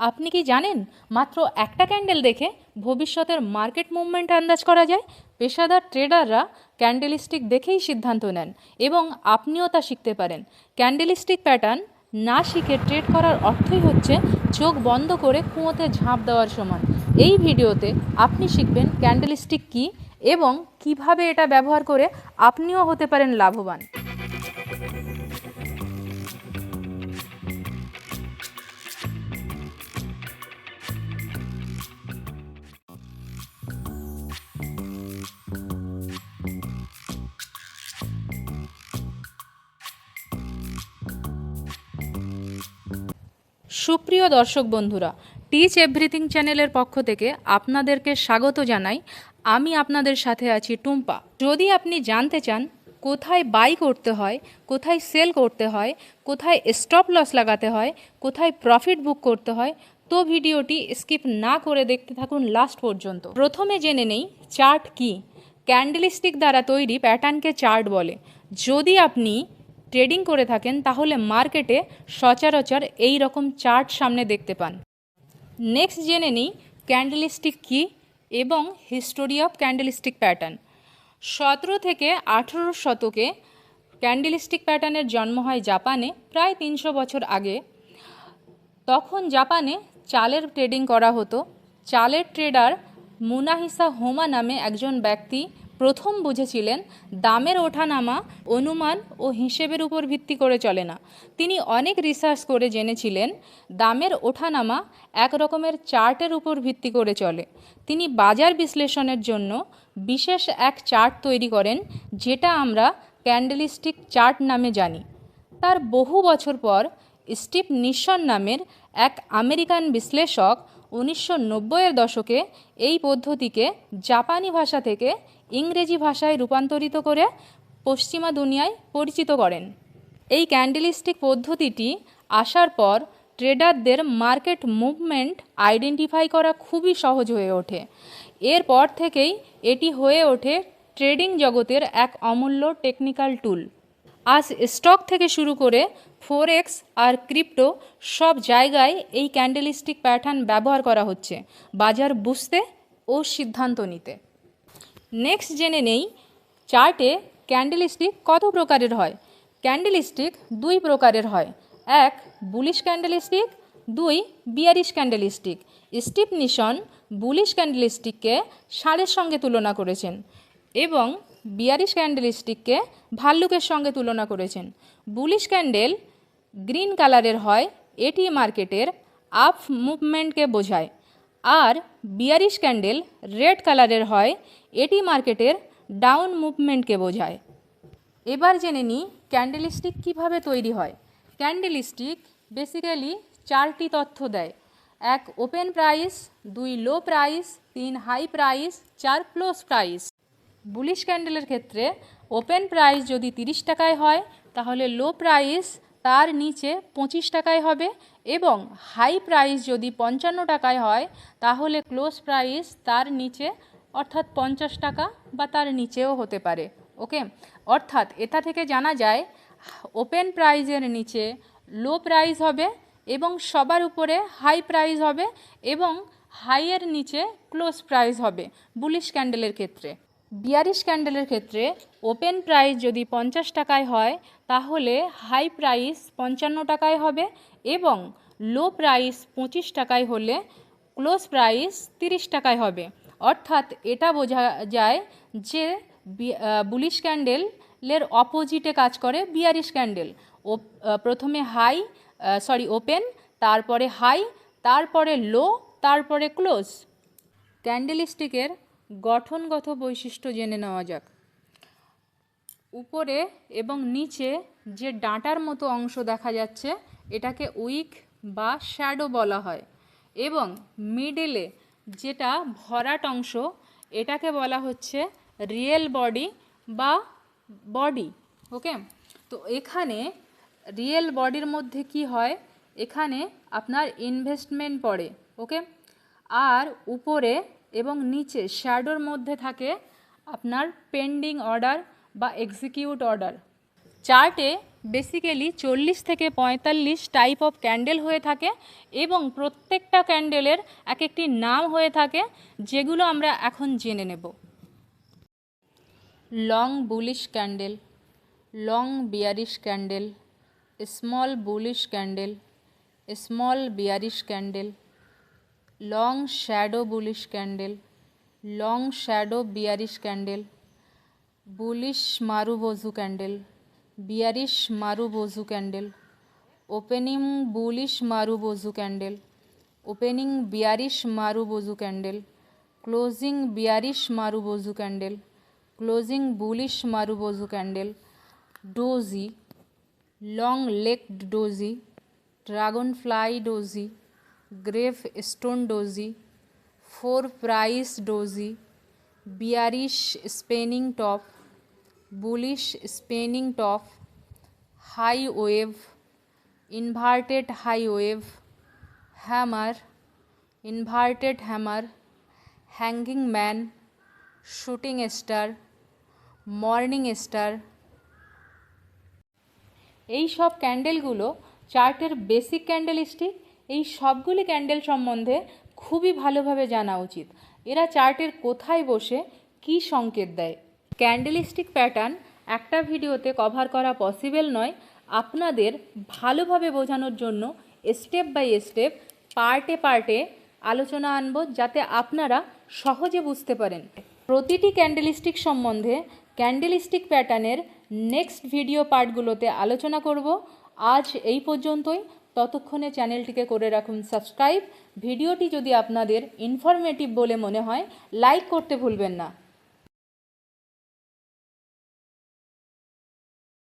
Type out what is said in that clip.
আপনি কি জানেন মাত্র একটা ক্যান্ডেল দেখে ভবিষ্যতের মার্কেট মুভমেন্ট আন্দাজ করা যায়? পেশাদার ট্রেডাররা ক্যান্ডেলস্টিক দেখেই সিদ্ধান্ত নেন এবং আপনিও তা শিখতে পারেন। ক্যান্ডেলস্টিক প্যাটার্ন না শিখে ট্রেড করার অর্থই হচ্ছে চোখ বন্ধ করে কুয়োতে ঝাঁপ দেওয়ার সমান। এই ভিডিওতে আপনি শিখবেন ক্যান্ডেলস্টিক কী এবং কিভাবে এটা ব্যবহার করে আপনিও হতে পারেন লাভবান। সুপ্রিয় দর্শক বন্ধুরা, টিচ এভরিথিং চ্যানেলের পক্ষ থেকে আপনাদেরকে স্বাগত জানাই। আমি আপনাদের সাথে আছি টুম্পা। যদি আপনি জানতে চান কোথায় বাই করতে হয়, কোথায় সেল করতে হয়, কোথায় স্টপ লস লাগাতে হয়, কোথায় প্রফিট বুক করতে হয়, তো ভিডিওটি স্কিপ না করে দেখতে থাকুন লাস্ট পর্যন্ত। প্রথমে জেনে নেই চার্ট কি। ক্যান্ডেলস্টিক দ্বারা তৈরি প্যাটার্নকে চার্ট বলে। যদি আপনি ট্রেডিং করে থাকেন তাহলে মার্কেটে সচরাচর এই রকম চার্ট সামনে দেখতে পান। নেক্সট জেনে নিই ক্যান্ডেলস্টিক কী এবং হিস্টোরি অফ ক্যান্ডেলস্টিক প্যাটার্ন। 17 থেকে 18 শতকে ক্যান্ডেলস্টিক প্যাটার্নের জন্ম হয় জাপানে প্রায় 300 বছর আগে। তখন জাপানে চালের ট্রেডিং করা হতো। চালের ট্রেডার মুনাহিসা হোমা নামে একজন ব্যক্তি প্রথম বুঝেছিলেন দামের ওঠানামা অনুমান ও হিসেবের উপর ভিত্তি করে চলে না। তিনি অনেক রিসার্চ করে জেনেছিলেন দামের ওঠানামা এক রকমের চার্টের উপর ভিত্তি করে চলে। তিনি বাজার বিশ্লেষণের জন্য বিশেষ এক চার্ট তৈরি করেন, যেটা আমরা ক্যান্ডেলস্টিক চার্ট নামে জানি। তার বহু বছর পর স্টিভ নিশন নামের এক আমেরিকান বিশ্লেষক 1990-এর দশকে এই পদ্ধতিকে জাপানি ভাষা থেকে ইংরেজি ভাষায় রূপান্তরিত করে পশ্চিমা দুনিয়ায় পরিচিত করেন। এই ক্যান্ডেলস্টিক পদ্ধতিটি আসার পর ট্রেডারদের মার্কেট মুভমেন্ট আইডেন্টিফাই করা খুবই সহজ হয়ে ওঠে। এরপর থেকেই এটি হয়ে ওঠে ট্রেডিং জগতের এক অমূল্য টেকনিক্যাল টুল। আজ স্টক থেকে শুরু করে ফরেক্স আর ক্রিপ্টো সব জায়গায় এই ক্যান্ডেলস্টিক প্যাটার্ন ব্যবহার করা হচ্ছে বাজার বুঝতে ও সিদ্ধান্ত নিতে। নেক্সট জেনে নেই চার্টে ক্যান্ডেলস্টিক কত প্রকারের হয়। ক্যান্ডেলস্টিক দুই প্রকারের হয়, এক বুলিশ ক্যান্ডেলস্টিক, দুই bearish candlestick. Steve Nison bullish ক্যান্ডেলস্টিককে ষাঁড়ের সঙ্গে তুলনা করেছেন এবং বিয়ারিশ ক্যান্ডেলস্টিককে ভাল্লুকের সঙ্গে তুলনা করেছেন। বুলিশ ক্যান্ডেল গ্রিন কালারের হয়, এটি মার্কেটের আপ মুভমেন্টকে বোঝায়। আর বিয়ারিশ ক্যান্ডেল রেড কালারের হয়, এটি মার্কেটের ডাউন মুভমেন্টকে বোঝায়। এবার জেনে নিই ক্যান্ডেলস্টিক কীভাবে তৈরি হয়। ক্যান্ডেলস্টিক বেসিক্যালি চারটি তথ্য দেয়: এক ওপেন প্রাইস, দুই লো প্রাইস, তিন হাই প্রাইস, চার ক্লোজ প্রাইস। বুলিশ ক্যান্ডেলের ক্ষেত্রে ওপেন প্রাইস যদি 30 টাকায় হয় তাহলে লো প্রাইস তার নিচে 25 টাকায় হবে এবং হাই প্রাইস যদি 55 টাকায় হয় তাহলে ক্লোজ প্রাইস তার নিচে অর্থাৎ 50 টাকা বা তার নিচেও হতে পারে। ওকে, অর্থাৎ এটা থেকে জানা যায় ওপেন প্রাইজের নিচে লো প্রাইস হবে এবং সবার উপরে হাই প্রাইস হবে এবং হাইয়ের নিচে ক্লোজ প্রাইস হবে বুলিশ ক্যান্ডেলের ক্ষেত্রে। বিয়ারিশ ক্যান্ডেলের ক্ষেত্রে ওপেন প্রাইস যদি 50 টাকায় হয় তাহলে হাই প্রাইস 55 টাকায় হবে এবং লো প্রাইস 25 টাকায় হলে ক্লোজ প্রাইস 30 টাকায় হবে। অর্থাৎ এটা বোঝা যায় যে বুলিশ ক্যান্ডেলের অপোজিটে কাজ করে বিয়ারিশ ক্যান্ডেল। প্রথমে ওপেন, তারপরে হাই, তারপরে লো, তারপরে ক্লোজ। ক্যান্ডেলস্টিকের গঠনগত বৈশিষ্ট্য জেনে নেওয়া যাক। উপরে এবং নিচে যে ডাঁটার মতো অংশ দেখা যাচ্ছে এটাকে উইক বা শ্যাডো বলা হয় এবং মিডলে যেটা ভরাট অংশ এটাকে বলা হচ্ছে রিয়েল বডি বা বডি। ওকে, তো এখানে রিয়েল বডির মধ্যে কি হয়, এখানে আপনার ইনভেস্টমেন্ট পড়ে। ওকে, আর উপরে এবং নিচে শ্যাডোর মধ্যে থাকে আপনার পেন্ডিং অর্ডার বা এক্সিকিউট অর্ডার। চার্টে বেসিক্যালি 40 থেকে 45 টাইপ অফ ক্যান্ডেল হয়ে থাকে এবং প্রত্যেকটা ক্যান্ডেলের এক একটি নাম হয়ে থাকে, যেগুলো আমরা এখন জেনে নেব। Long bullish candle, long bearish candle, small bullish candle, small bearish candle, long shadow bullish candle, long shadow bearish candle, bullish marubozu candle, bearish marubozu candle, opening bullish marubozu candle, opening bearish marubozu candle, closing bearish marubozu candle, closing bullish marubozu candle, doji, long legged doji, dragonfly doji, gravestone doji, four price doji, bearish spinning top, bullish spinning top, high wave, inverted high wave, hammer, inverted hammer, hanging man, shooting star, morning star. এই সব ক্যান্ডেলগুলো চার্টের basic candlestick. এই সবগুলি candle সম্বন্ধে খুবই ভালোভাবে জানা উচিত। এরা চার্টের কোথায় বসে কী সংকেত দেয়। ক্যান্ডেলস্টিক প্যাটার্ন একটা ভিডিওতে কভার করা পসিবল নয়। আপনাদের ভালোভাবে বোঝানোর জন্য স্টেপ বাই স্টেপ, পার্টে পার্টে আলোচনা আনব, যাতে আপনারা সহজে বুঝতে পারেন। প্রতিটি ক্যান্ডেলস্টিক সম্বন্ধে ক্যান্ডেলস্টিক প্যাটার্নের নেক্সট ভিডিও পার্টগুলোতে আলোচনা করব। আজ এই পর্যন্তই। ততক্ষণে চ্যানেলটিকে করে রাখুন সাবস্ক্রাইব। ভিডিওটি যদি আপনাদের ইনফরমেটিভ বলে মনে হয়, লাইক করতে ভুলবেন না।